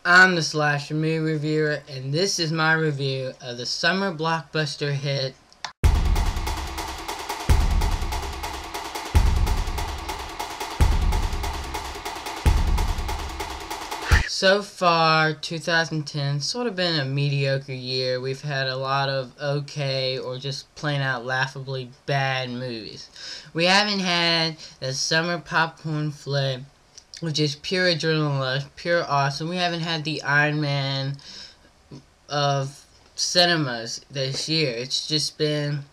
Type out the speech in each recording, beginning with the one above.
I'm the Slasher Movie Reviewer, and this is my review of the summer blockbuster hit So far, 2010 sort of been a mediocre year. We've had a lot of okay or just plain out laughably bad movies. We haven't had the summer popcorn flick, which is pure adrenaline rush, pure awesome. We haven't had the Iron Man of cinemas this year. It's just been...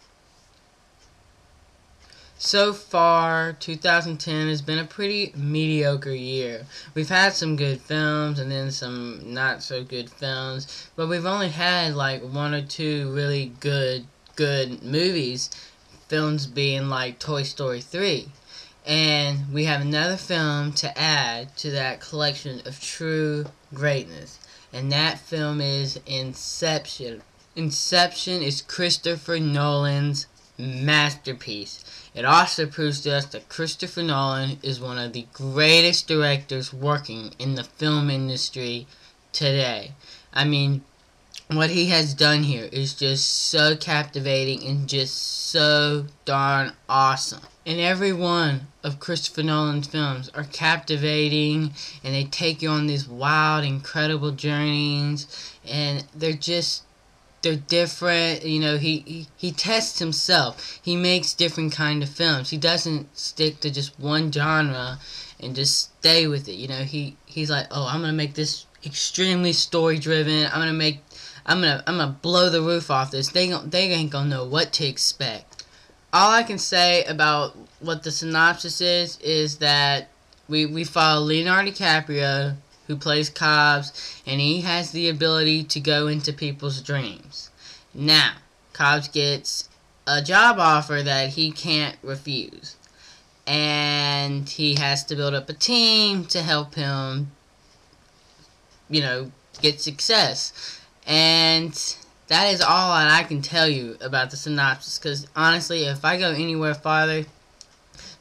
So far, 2010 has been a pretty mediocre year. We've had some good films and then some not so good films, but we've only had like one or two really good movies, films being like Toy Story 3. And we have another film to add to that collection of true greatness, and that film is Inception. Inception is Christopher Nolan's masterpiece. It also proves to us that Christopher Nolan is one of the greatest directors working in the film industry today. I mean, what he has done here is just so captivating and just so darn awesome. And every one of Christopher Nolan's films are captivating, and they take you on these wild, incredible journeys, and they're different. You know, he tests himself. He makes different kind of films. He doesn't stick to just one genre and just stay with it. You know, he's like, oh, I'm gonna make this extremely story driven. I'm gonna blow the roof off this. They ain't gonna know what to expect. All I can say about what the synopsis is that we follow Leonardo DiCaprio, who plays Cobbs, and he has the ability to go into people's dreams. Now, Cobbs gets a job offer that he can't refuse, and he has to build up a team to help him, you know, get success. And that is all that I can tell you about the synopsis, because honestly, if I go anywhere farther,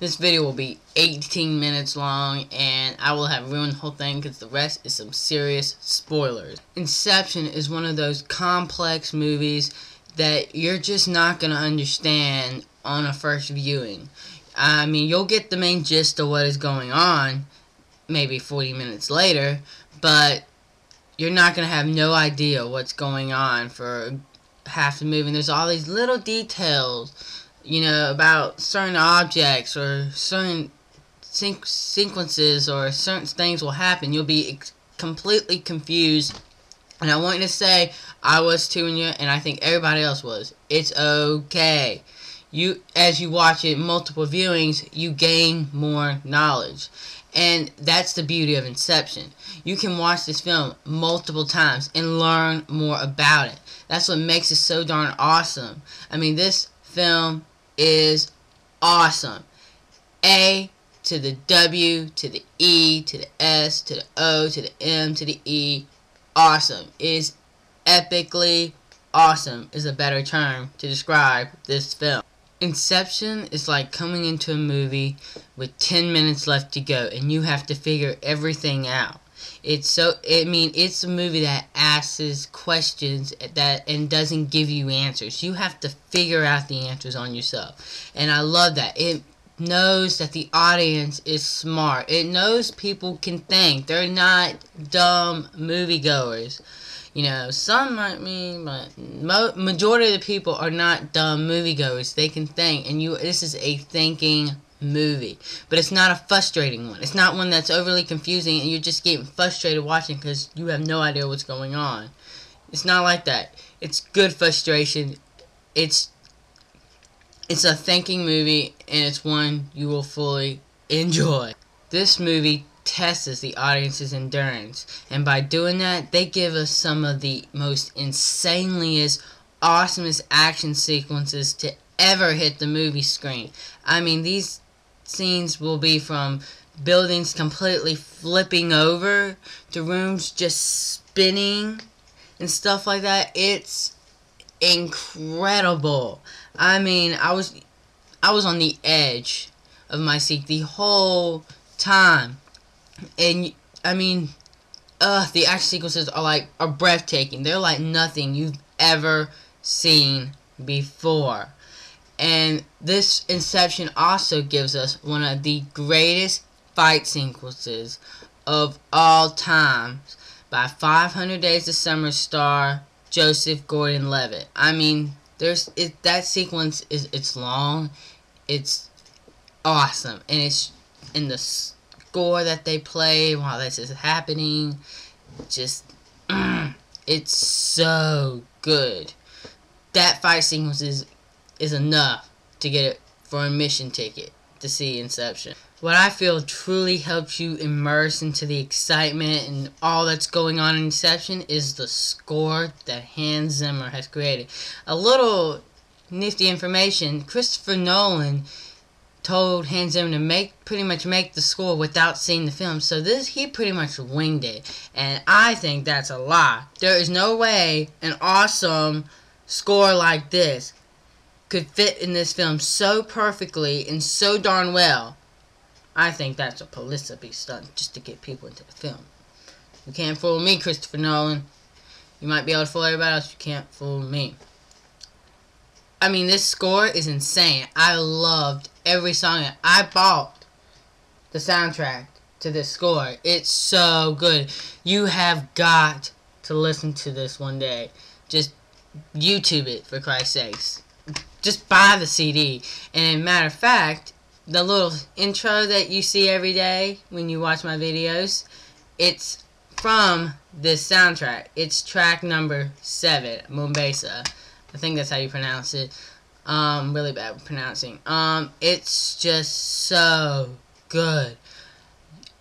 this video will be 18 minutes long, and I will have ruined the whole thing because the rest is some serious spoilers. Inception is one of those complex movies that you're just not going to understand on a first viewing. I mean, you'll get the main gist of what is going on maybe 40 minutes later, but you're not going to have no idea what's going on for half the movie. And there's all these little details, you know, about certain objects or certain sequences or certain things will happen. You'll be completely confused. And I want you to say, I was too, and I think everybody else was. It's okay. As you watch it multiple viewings, you gain more knowledge. And that's the beauty of Inception. You can watch this film multiple times and learn more about it. That's what makes it so darn awesome. I mean, this film is awesome. A to the W to the E to the S to the O to the M to the E. Awesome. Is epically awesome is a better term to describe this film. Inception is like coming into a movie with 10 minutes left to go, and you have to figure everything out. It's a movie that asks questions and doesn't give you answers. You have to figure out the answers on yourself. And I love that. It knows that the audience is smart. It knows people can think. They're not dumb moviegoers. You know, some might mean, but majority of the people are not dumb moviegoers. They can think, and this is a thinking movie. But it's not a frustrating one. It's not one that's overly confusing and you're just getting frustrated watching because you have no idea what's going on. It's not like that. It's good frustration. It's a thinking movie, and it's one you will fully enjoy. This movie tests the audience's endurance, and by doing that, they give us some of the most insanelyest, awesomest action sequences to ever hit the movie screen. I mean, these scenes will be from buildings completely flipping over to rooms just spinning and stuff like that. It's incredible. I mean, I was on the edge of my seat the whole time. And I mean, The action sequences are breathtaking. They're like nothing you've ever seen before. And this Inception also gives us one of the greatest fight sequences of all time by 500 Days of Summer star Joseph Gordon-Levitt. I mean, that sequence it's long, it's awesome, and it's in the score that they play while this is happening. Just, it's so good. That fight sequence is enough to get it for a admission ticket to see Inception. What I feel truly helps you immerse into the excitement and all that's going on in Inception is the score that Hans Zimmer has created. A little nifty information, Christopher Nolan told Hans Zimmer to pretty much make the score without seeing the film. So he pretty much winged it. And I think that's a lie. There is no way an awesome score like this could fit in this film so perfectly and so darn well. I think that's a publicity stunt just to get people into the film. You can't fool me, Christopher Nolan. You might be able to fool everybody else. You can't fool me. I mean, this score is insane. I loved every song. I bought the soundtrack to this score. It's so good. You have got to listen to this one day. Just YouTube it, for Christ's sakes. Just buy the CD. And matter of fact, the little intro that you see every day when you watch my videos, it's from this soundtrack. It's track number 7, Mombasa. I think that's how you pronounce it. Really bad with pronouncing. It's just so good.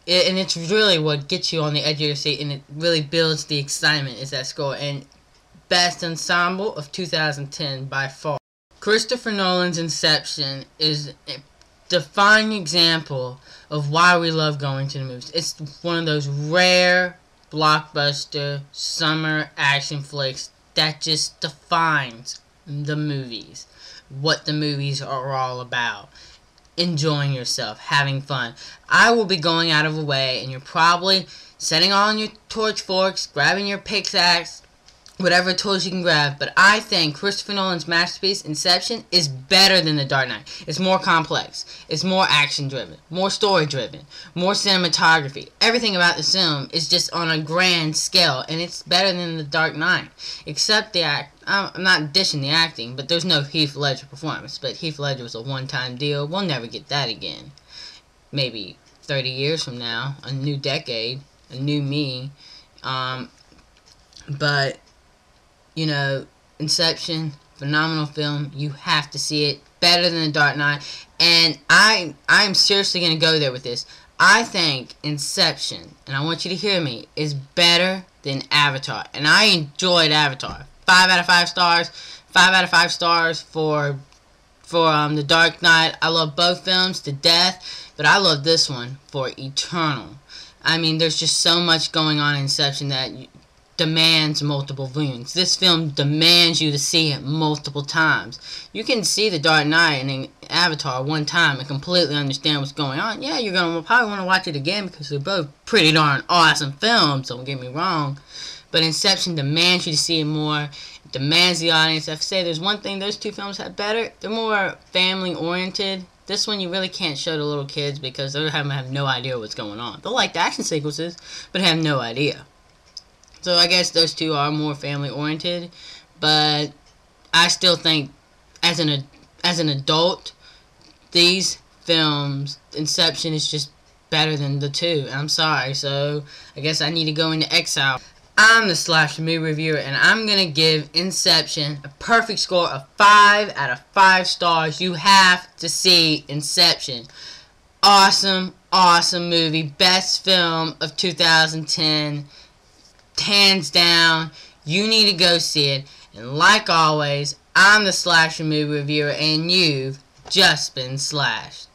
And it's really what gets you on the edge of your seat, and it really builds the excitement, is that score. And best ensemble of 2010 by far. Christopher Nolan's Inception is a defining example of why we love going to the movies. It's one of those rare blockbuster summer action flicks that just defines the movies, what the movies are all about. Enjoying yourself, having fun. I will be going out of the way, and you're probably setting on your torch forks, grabbing your pickaxe, whatever tools you can grab, but I think Christopher Nolan's masterpiece, Inception, is better than The Dark Knight. It's more complex. It's more action-driven, more story-driven, more cinematography. Everything about this film is just on a grand scale, and it's better than The Dark Knight. Except I'm not dishing the acting, but there's no Heath Ledger performance. But Heath Ledger was a one-time deal. We'll never get that again. Maybe 30 years from now, a new decade, a new me. But you know, Inception, phenomenal film. You have to see it. Better than The Dark Knight. And I'm seriously going to go there with this. I think Inception, and I want you to hear me, is better than Avatar. And I enjoyed Avatar. 5 out of 5 stars. 5 out of 5 stars for The Dark Knight. I love both films to death, but I love this one for eternal. I mean, there's just so much going on in Inception that demands multiple viewings. This film demands you to see it multiple times. You can see The Dark Knight and Avatar one time and completely understand what's going on. Yeah, you're going to probably want to watch it again because they're both pretty darn awesome films, don't get me wrong. But Inception demands you to see it more. It demands the audience. I have to say, there's one thing those two films have better. They're more family-oriented. This one you really can't show to little kids because they have no idea what's going on. They'll like the action sequences, but have no idea. So I guess those two are more family-oriented, but I still think, as an adult, these films, Inception is just better than the two. I'm sorry, so I guess I need to go into exile. I'm the Slash Movie Reviewer, and I'm going to give Inception a perfect score of 5 out of 5 stars. You have to see Inception. Awesome, awesome movie. Best film of 2010. Hands down, you need to go see it. And like always, I'm the Slasher Movie Reviewer, and you've just been slashed.